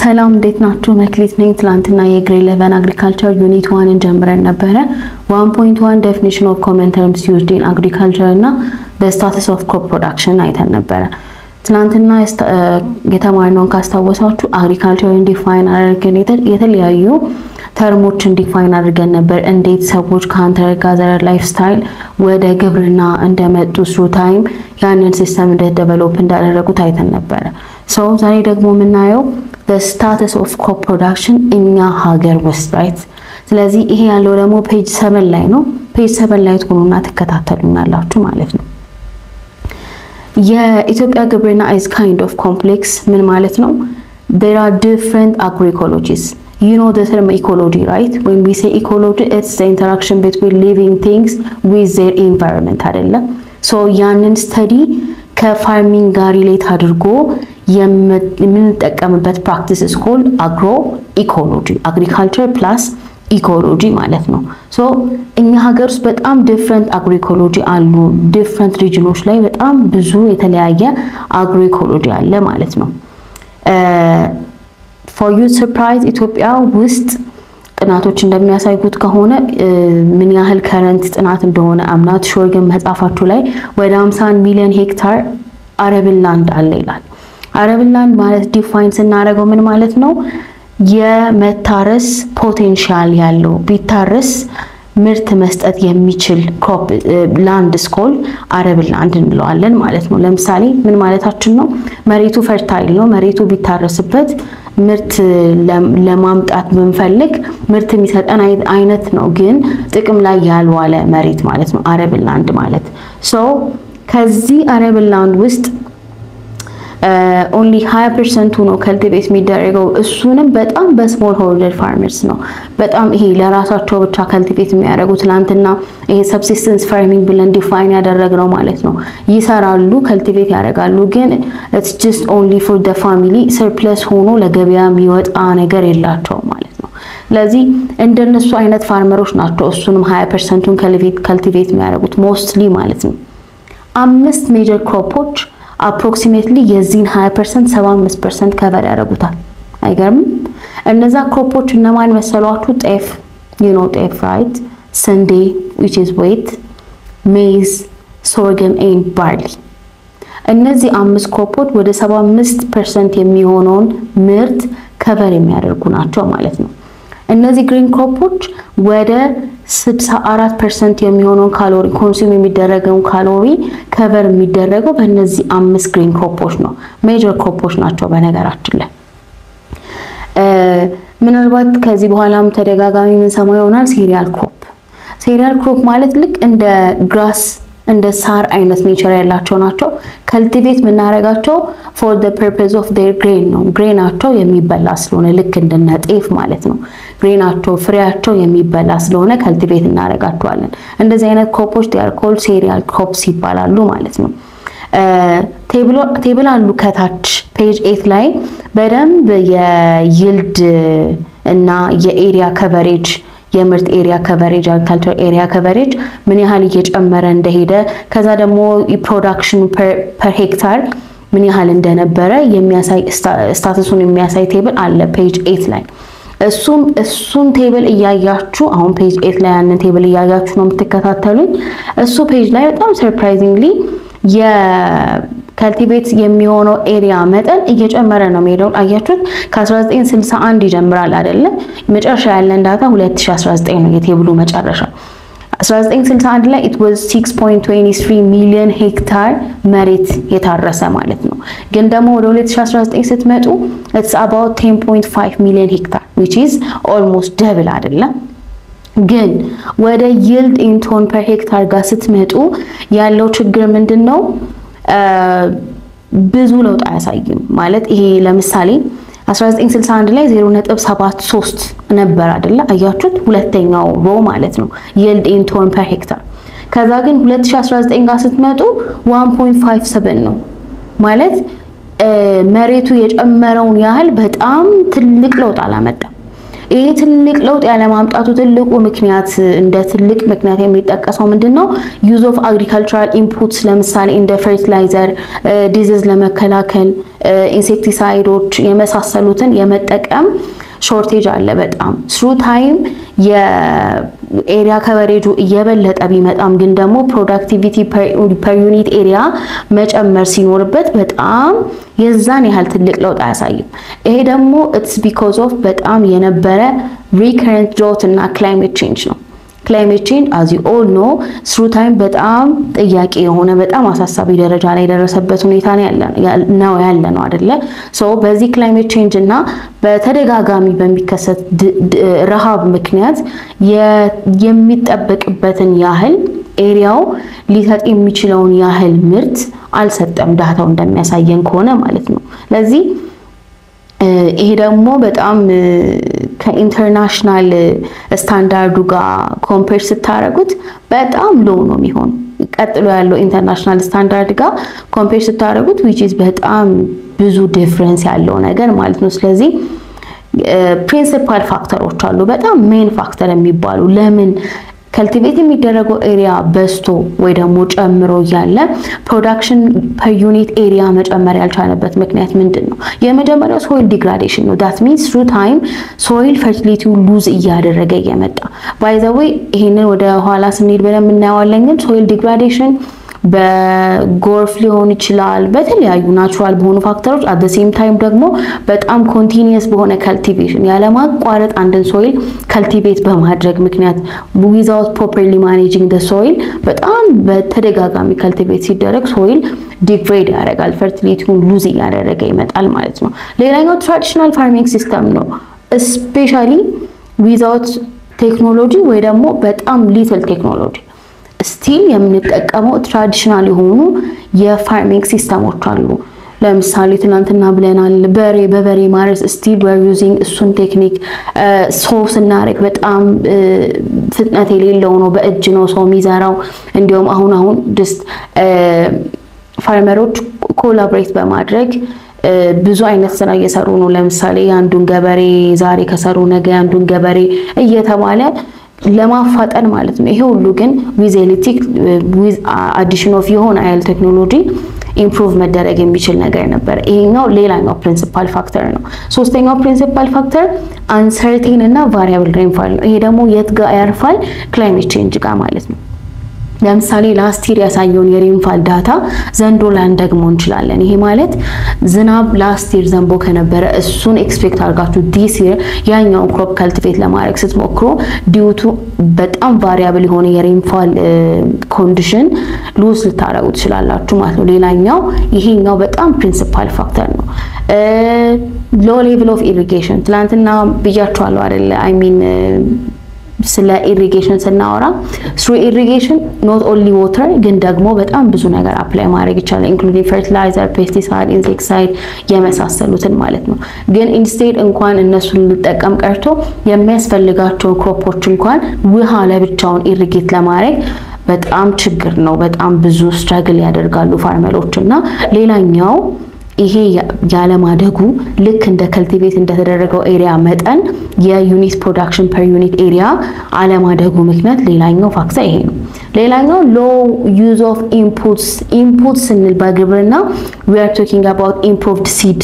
ሰላም እንዴት ናችሁ? መክሊት ነኝ። ትላንትና የግሬድ 11 አግሪካልቸር ዩኒት 1 ጀምረን ነበረ። 1.1 definition of common terms used in agriculture እና the status of crop production አይተን ነበረ። ትላንትና የተማርነውን ካስታወሳችሁ አግሪካልቸርን ዲፋይን አድርገን የተለያዩ ተርሞችን ዲፋይን አድርገን ነበር። እንዴት ሰዎች ከሀንተር ጋዘረር ላይፍ ስታይል ወደ ግብርና እንደመጡ through time ያንን ሲስተም እንዴት ዴቨሎፕ እንዳደረጉት አይተን ነበረ። ዛሬ ደግሞ የምናየው the status of crop production እኛ ሀገር ውስጥ right። ስለዚህ ይሄ ያለው ደግሞ ፔጅ 7 ላይ ነው። ፔጅ 7 ላይ ትሆኑና ተከታተሉናላችሁ ማለት ነው። የኢትዮጵያ ግብርና is kind of complex ምን ማለት ነው? There are different agroecologies. You know the term ecology, right? When we say ecology, it's the interaction between living things with their environment አይደለ? ያንን ስተዲ ከፋርሚንግ ጋር ሪሌት አድርጎ የምንጠቀምበት practice is called agroecology. Agriculture plus ecology ማለት ነው። እኛ ሀገር ውስጥ በጣም different agroecology አሉ። different regions ላይ በጣም ብዙ የተለያየ agroecology አለ ማለት ነው። for you surprise ኢትዮጵያ ውስጥ ጥናቶች እንደሚያሳዩት ከሆነ ምን ያህል ከረንት ጥናት እንደሆነ አምናት ሹር ግን መጻፋችሁ ላይ ወደ 50 ሚሊዮን ሄክታር አረብል ላንድ አለ ይላል። አረብል ላንድ ማለት ዲፋይን ስናደርገው ምን ማለት ነው? የመታረስ ፖቴንሻል ያለው ቢታረስ ምርት መስጠት የሚችል ክሮፕ ላንድ ስኮል አረብል ላንድ እንለዋለን ማለት ነው። ለምሳሌ ምን ማለታችን ነው? መሬቱ ፈርታይል ነው። መሬቱ ቢታረስበት ምርት ለማምጣት ብንፈልግ ምርት የሚሰጠን አይነት ነው፣ ግን ጥቅም ላይ ያልዋለ መሬት ማለት ነው አረብል ላንድ ማለት። ከዚህ አረብል ላንድ ውስጥ only 20% ነው ከልቲቬት የሚደረገው። እሱንም በጣም በስሞል ሆልደር ፋርመርስ ነው። በጣም ይሄ ለራሳቸው ብቻ ከልቲቬት የሚያደርጉት ትላንትና ይሄ ሰብሲስተንስ ፋርሚንግ ብለን ዲፋይን ያደረግነው ማለት ነው። ይሰራሉ፣ ከልቲቬት ያደርጋሉ፣ ግን it's just only for the family surplus ሆኖ ለገበያ የሚወጣ ነገር የላቸው ማለት ነው። ስለዚህ እንደነሱ አይነት ፋርመሮች ናቸው እሱንም 20%ን ከልቲቬት የሚያደርጉት ሞስትሊ ማለት ነው። 5 ሜጀር ክሮፖች approximately የዚህን 20% 75% ከቨር ያደርጉታል። አይገርም? እነዛ ክሮፖች እነማን መሰሏችሁ? ጤፍ፣ you know ጤፍ right፣ ስንዴ which is wheat፣ maize፣ sorghum and barley። እነዚህ 5 ክሮፖች ወደ 75% የሚሆነውን ምርት ከቨር የሚያደርጉ ናቸው ማለት ነው። እነዚህ ግሪን ክሮፖች ወደ 64% የሚሆነውን ካሎሪ ኮንሱም የሚደረገውን ካሎሪ ከቨር የሚደረገው በእነዚህ 5 ግሪን ክሮፖች ነው። ሜጀር ክሮፖች ናቸው በነገራችን ላይ። ምናልባት ከዚህ በኋላም ተደጋጋሚ ምን ሰማው ይሆናል ሲሪያል ክሮፕ። ሲሪያል ክሮፕ ማለት ልክ እንደ ግራስ እንደ ሳር አይነት ኔቸር ያላቸው ናቸው። ከልቲቬት ምናረጋቸው for the purpose of their grain ነው። ግሬናቸው የሚበላ ስለሆነ ልክ እንደነ ጤፍ ማለት ነው። ግሬናቸው ፍሬያቸው የሚበላ ስለሆነ ከልቲቬት እናረጋቸዋለን። እንደዚህ አይነት ክሮፖች they are called cereal crops ይባላሉ ማለት ነው። ቴብል አሉ ከታች ፔጅ 8 ላይ በደንብ የይልድ እና የኤሪያ ከቨሬጅ የምርት ኤሪያ ከቨሬጅ አግሪካልቸር ኤሪያ ከቨሬጅ ምን ያህል እየጨመረ እንደሄደ ከዛ ደግሞ ፕሮዳክሽኑ ፐር ሄክታር ምን ያህል እንደነበረ የሚያሳይ ስታተሱን የሚያሳይ ቴብል አለ ፔጅ 8 ላይ። እሱን ቴብል እያያችሁ አሁን ፔጅ 8 ላይ ያንን ቴብል እያያችሁ ነው የምትከታተሉኝ። እሱ ፔጅ ላይ በጣም ሰርፕራይዚንግሊ የከልቲቬት የሚሆነው ኤሪያ መጠን እየጨመረ ነው የሚሄደው። አያችሁት? ከ1961 ይጀምራል አይደለ? መጨረሻ ያለን ዳታ 2019 ነው የቴብሉ መጨረሻ። 1961 ላይ it was 6.23 ሚሊዮን ሄክታር መሬት የታረሰ ማለት ነው። ግን ደግሞ ወደ 2019 ስትመጡ it's about 10.5 ሚሊዮን ሄክታር which is almost double አይደለ? ግን ወደ yield in ton per hectare ጋር ስትመጡ ያለው ችግር ምንድነው? ብዙ ለውጥ አያሳይም ማለት ይሄ ለምሳሌ 1961 ላይ 0.73 ነበር አይደለ? አያችሁት? ሁለተኛው ሮ ማለት ነው yield in ton per hectare። ከዛ ግን 2019 ጋር ስትመጡ 1.57 ነው ማለት መሬቱ የጨመረውን ያህል በጣም ትልቅ ለውጥ አላመጣም። ይሄ ትልቅ ለውጥ ያለ ማምጣቱ ትልቁ ምክንያት እንደ ትልቅ ምክንያት የሚጠቀሰው ምንድነው? ዩዝ ኦፍ አግሪካልቸራል ኢንፑትስ ለምሳሌ እንደ ፈርቲላይዘር ዲዚዝ ለመከላከል ኢንሴክቲሳይዶች የመሳሰሉትን የመጠቀም ሾርቴጅ አለ በጣም through time የኤሪያ ከቨሬጁ እየበለጠ ቢመጣም ግን ደግሞ ፕሮዳክቲቪቲ per unit ኤሪያ መጨመር ሲኖርበት በጣም የዛን ያህል ትልቅ ለውጥ አያሳይም። ይሄ ደግሞ it's because of በጣም የነበረ recurrent drought እና climate change ነው። climate change as you all know through time በጣም ጥያቄ የሆነ በጣም አሳሳቢ ደረጃ ላይ ደረሰበት ሁኔታ ነው ያለነው አይደለ? ሶ በዚህ climate change እና በተደጋጋሚ በሚከሰት ረሃብ ምክንያት የሚጠበቅበትን ያህል ኤሪያው ሊሰጥ የሚችለውን ያህል ምርት አልሰጠም ዳታው እንደሚያሳየን ከሆነ ማለት ነው። ለዚህ ይሄ ደግሞ በጣም ከኢንተርናሽናል ስታንዳርዱ ጋር ኮምፔር ስታረጉት በጣም ሎው ነው የሚሆነው። ቀጥሎ ያለው ኢንተርናሽናል ስታንዳርድ ጋር ኮምፔር ስታረጉት which is በጣም ብዙ ዲፈረንስ ያለው ነገር ማለት ነው። ስለዚህ ፕሪንሲፓል ፋክተሮች አሉ በጣም ሜን ፋክተር የሚባሉ ለምን ከልቲቬት የሚደረገው ኤሪያ በስቶ ወይ ደግሞ ጨምሮ ያለ ፕሮዳክሽን ፐር ዩኒት ኤሪያ መጨመር ያልቻለበት ምክንያት ምንድነው? የመጀመሪያው ሶይል ዲግራዴሽን ነው። that means through time ሶይል ፈርቲሊቲው ሉዝ እያደረገ እየመጣ by the way ይሄንን ወደ ኋላ ስንሄድ በደንብ እናየዋለን። ግን ሶይል ዲግራዴሽን በጎርፍ ሊሆን ይችላል በተለያዩ ናቹራል በሆኑ ፋክተሮች at the same time ደግሞ በጣም ኮንቲኒየስ በሆነ ካልቲቬሽን ያለማቋረጥ አንድን ሶይል ካልቲቬት በማድረግ ምክንያት without properly managing the soil በጣም በተደጋጋሚ ካልቲቬት ሲደረግ ሶይል ዲግሬድ ያደርጋል ፈርቲሊቲውን ሉዝ እያደረገ ይመጣል ማለት ነው። ሌላኛው ትራዲሽናል ፋርሚንግ ሲስተም ነው especially without ቴክኖሎጂ ወይ ደግሞ በጣም ሊትል ቴክኖሎጂ ስቲል የምንጠቀመው ትራዲሽናል የሆኑ የፋርሚንግ ሲስተሞች አሉ። ለምሳሌ ትናንትና ብለናል በበሬ ማረስ ስቲል we're using እሱን ቴክኒክ ሶስ እናረግ በጣም ፍጥነት የሌለው ነው በእጅ ነው ሰው የሚዘራው። እንዲሁም አሁን just ፋርመሮች ኮላቦሬት በማድረግ ብዙ አይነት ስራ እየሰሩ ነው። ለምሳሌ አንዱን ገበሬ ዛሬ ከሰሩ ነገ አንዱን ገበሬ እየተባለ ለማፋጠን ማለት ነው። ይሄ ሁሉ ግን with addition of የሆነ አይል ቴክኖሎጂ ኢምፕሩቭ መደረግ የሚችል ነገር ነበር። ይሄኛው ሌላኛው ፕሪንሲፓል ፋክተር ነው። ሶስተኛው ፕሪንሲፓል ፋክተር አንሰርቴን እና ቫሪያብል ሬንፋል ነው። ይሄ ደግሞ የት ጋር ያርፋል? ክላይሜት ቼንጅ ጋር ማለት ነው። ለምሳሌ ላስት ይር ያሳየውን የሬንፋል ዳታ ዘንድሮ ላንደግሞ እንችላለን። ይሄ ማለት ዝናብ ላስት ይር ዘንቦ ከነበረ እሱን ኤክስፔክት አድርጋችሁ ዲስ ይር ያኛውን ክሮፕ ካልቲቬት ለማድረግ ስትሞክሩ ዲዩቱ በጣም ቫሪያብል የሆነ የሬንፋል ኮንዲሽን ሉዝ ልታረጉ ትችላላችሁ ማለት ነው። ሌላኛው ይሄኛው በጣም ፕሪንሲፓል ፋክተር ነው። ሎ ሌቭል ኦፍ ኢሪጌሽን ትላንትና ብያችኋለሁ አይደለ? አይ ሚን ስለ ኢሪጌሽን ስናወራ through irrigation not only water ግን ደግሞ በጣም ብዙ ነገር አፕላይ ማድረግ ይቻላል including fertilizer, pesticide, insecticide የመሳሰሉትን ማለት ነው። ግን ኢንስቴድ እንኳን እነሱን ልጠቀም ቀርቶ የሚያስፈልጋቸው ክሮፖች እንኳን ውሃ ለብቻውን ኢሪጌት ለማድረግ በጣም ችግር ነው። በጣም ብዙ ስትራግል ያደርጋሉ ፋርመሮችና ሌላኛው ይሄ ያለማደጉ ልክ እንደ ካልቲቬት እንደተደረገው ኤሪያ መጠን የዩኒት ፕሮዳክሽን ፐር ዩኒት ኤሪያ አለማደጉ ምክንያት ሌላኛው ፋክተር ይሄ ነው። ሌላኛው ሎው ዩዝ ኦፍ ኢንፑትስ ስንል በግብርና we are talking about improved seed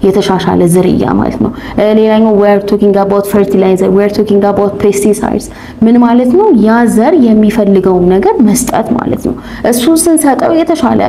የተሻሻለ ዝርያ ማለት ነው። ሌላኛው we are talking about fertilizer, we are talking about pesticides ምን ማለት ነው? ያ ዘር የሚፈልገው ነገር መስጠት ማለት ነው። እሱን ስንሰጠው የተሻለ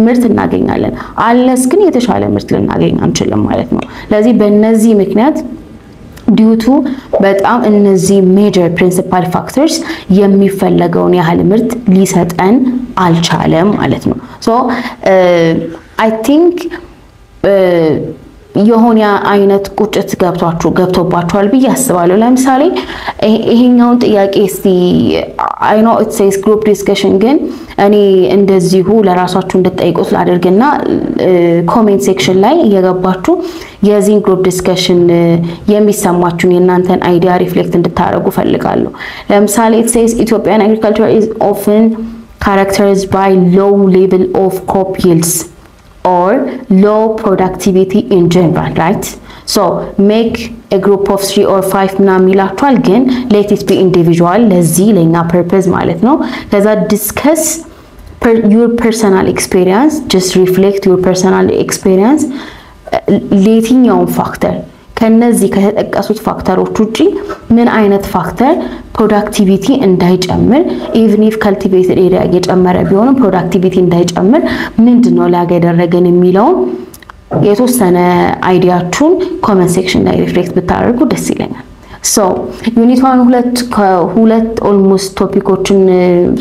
ምርት እናገኛለን። አለስ ግን የተሻለ ምርት ልናገኝ አንችልም ማለት ነው። ለዚህ በእነዚህ ምክንያት ዲዩቱ በጣም እነዚህ ሜጀር ፕሪንሲፓል ፋክተርስ የሚፈለገውን ያህል ምርት ሊሰጠን አልቻለም ማለት ነው። ሶ አይ ቲንክ የሆነ አይነት ቁጭት ገብቶባቸዋል ብዬ አስባለሁ። ለምሳሌ ይሄኛውን ጥያቄ እስቲ I know it says group discussion ግን እኔ እንደዚሁ ለራሳችሁ እንድትጠይቁት ላድርግና ኮሜንት ሴክሽን ላይ እየገባችሁ የዚህን ግሩፕ ዲስከሽን የሚሰማችሁን የእናንተን አይዲያ ሪፍሌክት እንድታደርጉ ፈልጋለሁ። ለምሳሌ it says Ethiopian agriculture is often characterized by low level of crop yields or low productivity in general, right? So make a group of 3 or 5 ምናምን ይላችኋል ግን let it be individual ለዚህ ለኛ purpose ማለት ነው። ከዛ discuss your personal experience, just reflect your personal experience ለየትኛው ፋክተር ከነዚህ ከተጠቀሱት ፋክተሮች ውጪ ምን አይነት ፋክተር ፕሮዳክቲቪቲ እንዳይጨምር ኢቭን ኢፍ ካልቲቬትድ ኤሪያ እየጨመረ ቢሆንም ፕሮዳክቲቪቲ እንዳይጨምር ምንድነው ላግ ያደረገን የሚለው የተወሰነ አይዲያችሁን ኮሜንት ሴክሽን ላይ ሪፍሌክት ብታደርጉ ደስ ይለኛል። ሶ ዩኒት 1 ሁለት ኦልሞስት ቶፒኮችን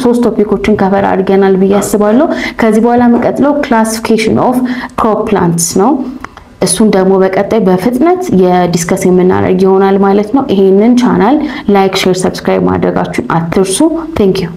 3 ቶፒኮችን ከቨር አድርገናል ብዬ አስባለሁ። ከዚህ በኋላ መቀጥለው ክላሲፊኬሽን ኦፍ ክሮፕ ፕላንትስ ነው። እሱን ደግሞ በቀጣይ በፍጥነት የዲስከስ የምናደርግ ይሆናል ማለት ነው። ይሄንን ቻናል ላይክ፣ ሼር፣ ሰብስክራይብ ማድረጋችሁን አትርሱ። ቴንክ ዩ